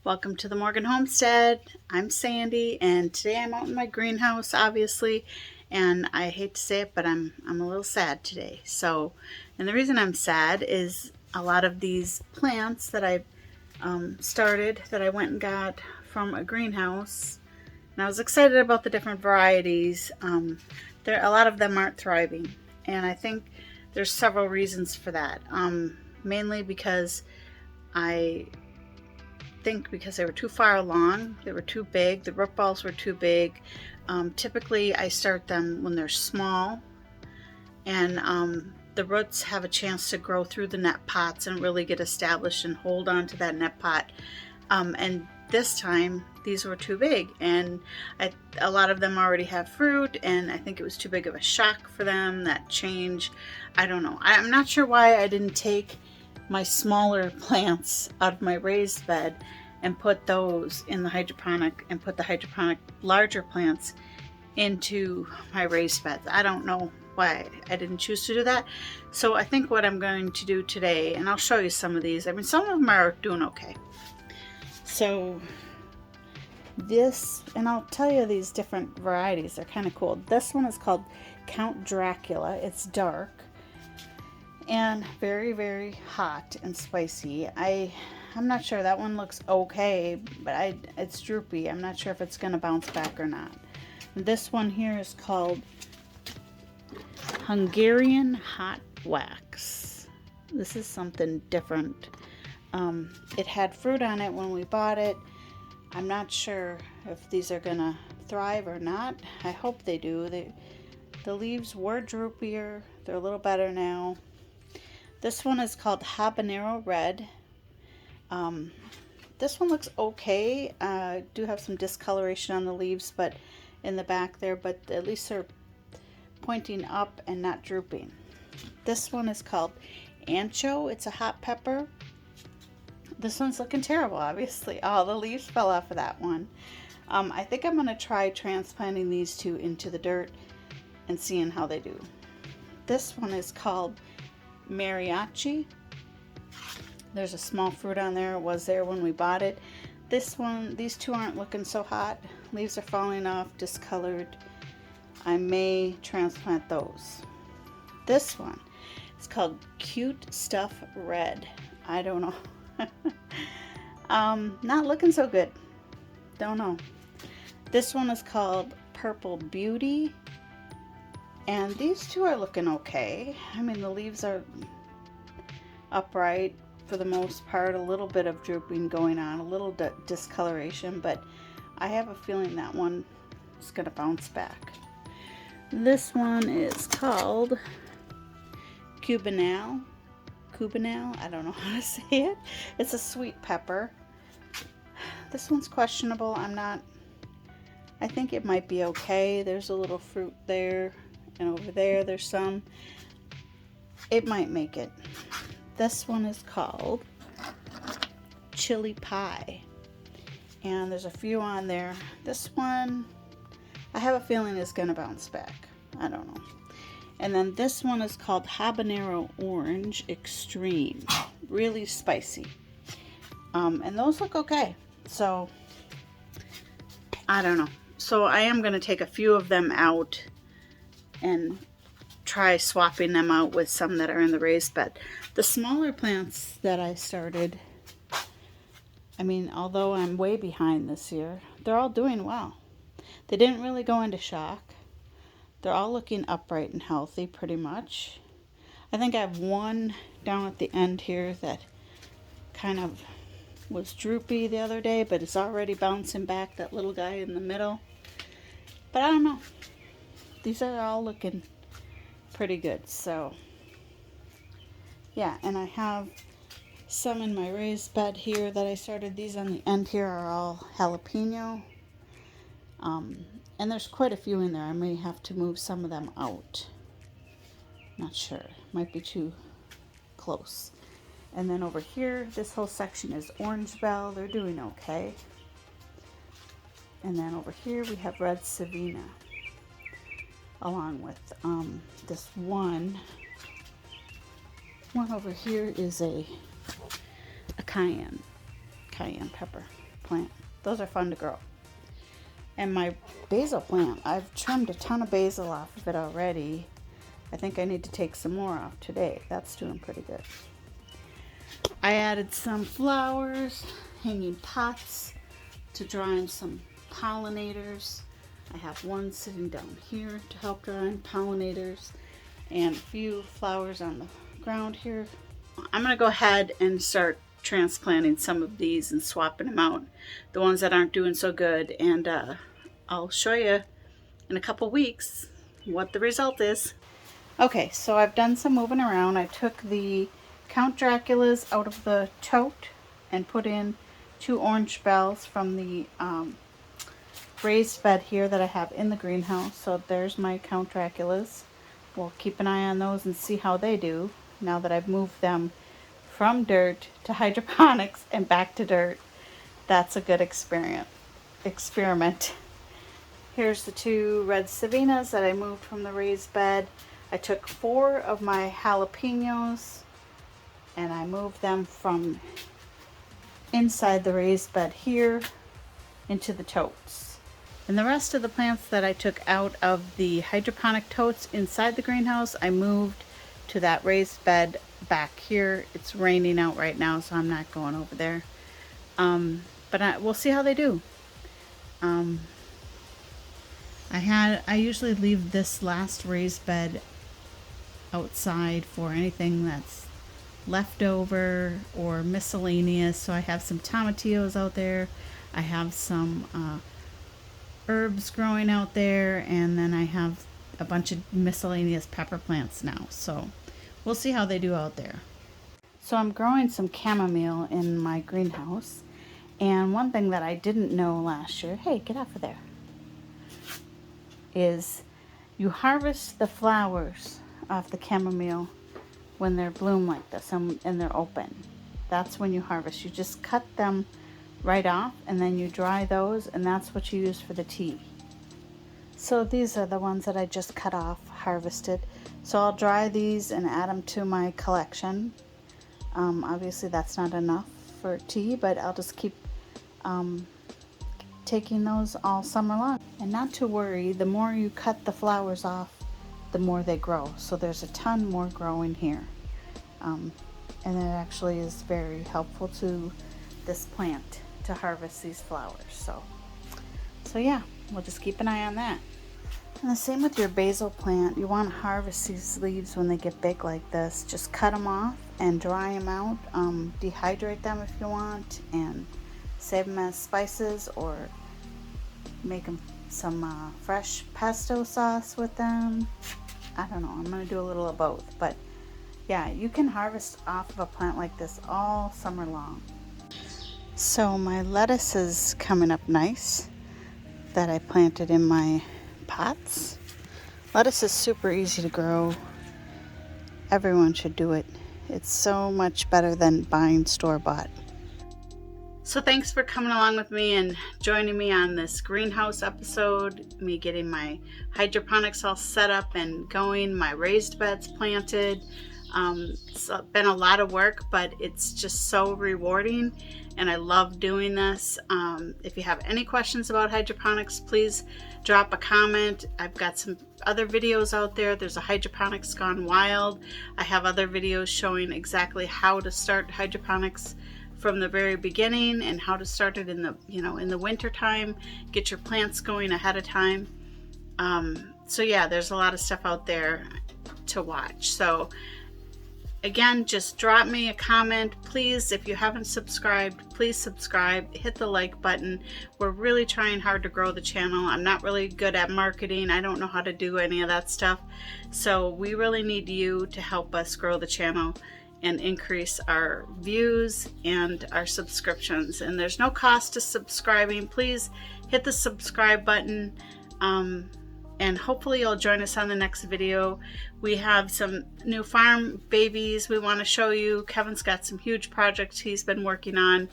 Welcome to the Morgan Homestead. I'm Sandy, and today I'm out in my greenhouse, obviously, and I hate to say it, but I'm a little sad today. And the reason I'm sad is a lot of these plants that I started, that I went and got from a greenhouse, and I was excited about the different varieties. A lot of them aren't thriving, and I think there's several reasons for that. Mainly because because they were too far along, they were too big, the root balls were too big. Typically I start them when they're small, and the roots have a chance to grow through the net pots and really get established and hold on to that net pot. And this time these were too big, and a lot of them already have fruit, and I think it was too big of a shock for them, that change. I don't know. I'm not sure why I didn't take my smaller plants out of my raised bed and put those in the hydroponic, and put the hydroponic larger plants into my raised beds. I don't know why I didn't choose to do that. So I think what I'm going to do today, and I'll show you some of these. I mean, some of them are doing okay. So this, and I'll tell you these different varieties, they're kind of cool. This one is called Count Dracula. It's dark and very, very hot and spicy. I'm not sure. That one looks okay, but it's droopy. I'm not sure if it's going to bounce back or not. This one here is called Hungarian Hot Wax. This is something different. It had fruit on it when we bought it. I'm not sure if these are going to thrive or not. I hope they do. The leaves were droopier. They're a little better now. This one is called Habanero Red. This one looks okay. I do have some discoloration on the leaves, but in the back there, but at least they're pointing up and not drooping. This one is called Ancho. It's a hot pepper. This one's looking terrible, obviously. Oh, the leaves fell off of that one. I think I'm going to try transplanting these two into the dirt and seeing how they do. This one is called Mariachi. There's a small fruit on there. It was there when we bought it. These two aren't looking so hot. Leaves are falling off, discolored. I may transplant those. This one is called Cute Stuff Red. I don't know. Not looking so good. Don't know. This one is called Purple Beauty. And these two are looking okay. I mean, the leaves are upright for the most part. A little bit of drooping going on, a little discoloration, but I have a feeling that one is going to bounce back. This one is called Cubanelle. I don't know how to say it. It's a sweet pepper. This one's questionable. I think it might be okay. There's a little fruit there. And over there, there's some. It might make it. This one is called Chili Pie. And there's a few on there. This one, I have a feeling is going to bounce back. I don't know. And then this one is called Habanero Orange Extreme. Really spicy. And those look okay. So, I don't know. So I am going to take a few of them out and try swapping them out with some that are in the raised bed. The smaller plants that I started, I mean, although I'm way behind this year, they're all doing well. They didn't really go into shock. They're all looking upright and healthy pretty much. I think I have one down at the end here that kind of was droopy the other day, but it's already bouncing back, that little guy in the middle. But I don't know. These are all looking pretty good. So yeah, and I have some in my raised bed here that I started. These on the end here are all jalapeno. And there's quite a few in there. I may have to move some of them out. Not sure. Might be too close. And then over here, this whole section is orange bell. They're doing okay. And then over here we have red Savina, along with this one over here is a Cayenne Pepper. plant. Those are fun to grow. And my basil plant, I've trimmed a ton of basil off of it already. I think I need to take some more off today. That's doing pretty good. I added some flowers, hanging pots to draw in some pollinators. I have one sitting down here to help draw in pollinators, and a few flowers on the ground here. I'm going to go ahead and start transplanting some of these and swapping them out, the ones that aren't doing so good, and I'll show you in a couple weeks what the result is. Okay, so I've done some moving around. I took the Count Draculas out of the tote and put in 2 orange bells from the raised bed here that I have in the greenhouse. So there's my Count Draculas. We'll keep an eye on those and see how they do now that I've moved them from dirt to hydroponics and back to dirt. That's a good experiment. Here's the 2 red Savinas that I moved from the raised bed. I took 4 of my jalapenos and I moved them from inside the raised bed here into the totes. And the rest of the plants that I took out of the hydroponic totes inside the greenhouse, I moved to that raised bed back here. It's raining out right now, so I'm not going over there. But we'll see how they do. I usually leave this last raised bed outside for anything that's leftover or miscellaneous. So I have some tomatillos out there. I have some herbs growing out there, and then I have a bunch of miscellaneous pepper plants now. So we'll see how they do out there. So I'm growing some chamomile in my greenhouse, and one thing that I didn't know last year, hey, get off of there, is you harvest the flowers off the chamomile when they're bloom like this and they're open. That's when you harvest. You just cut them right off and then you dry those, and that's what you use for the tea. So these are the ones that I just cut off, harvested. So I'll dry these and add them to my collection. Obviously that's not enough for tea, but I'll just keep taking those all summer long. And not to worry, the more you cut the flowers off, the more they grow. So there's a ton more growing here. And it actually is very helpful to this plant to harvest these flowers. So yeah, we'll just keep an eye on that. And the same with your basil plant. You want to harvest these leaves when they get big like this. Just cut them off and dry them out. Dehydrate them if you want, and save them as spices, or make them some fresh pesto sauce with them. I don't know, I'm going to do a little of both. But yeah, you can harvest off of a plant like this all summer long. So my lettuce is coming up nice that I planted in my pots. Lettuce is super easy to grow. Everyone should do it. It's so much better than buying store-bought. So thanks for coming along with me and joining me on this greenhouse episode, me getting my hydroponics all set up and going, my raised beds planted. It's been a lot of work, but it's just so rewarding, and I love doing this. If you have any questions about hydroponics, please drop a comment. I've got some other videos out there. There's a Hydroponics Gone Wild. I have other videos showing exactly how to start hydroponics from the very beginning, and how to start it in the winter time. Get your plants going ahead of time. So yeah, there's a lot of stuff out there to watch. So again, just drop me a comment, please. If you haven't subscribed, please subscribe, hit the like button. We're really trying hard to grow the channel. I'm not really good at marketing. I don't know how to do any of that stuff. So we really need you to help us grow the channel and increase our views and our subscriptions. And there's no cost to subscribing. Please hit the subscribe button. And hopefully you'll join us on the next video. We have some new farm babies we want to show you. Kevin's got some huge projects he's been working on.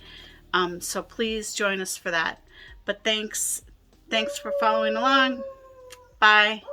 So please join us for that. But thanks for following along. Bye.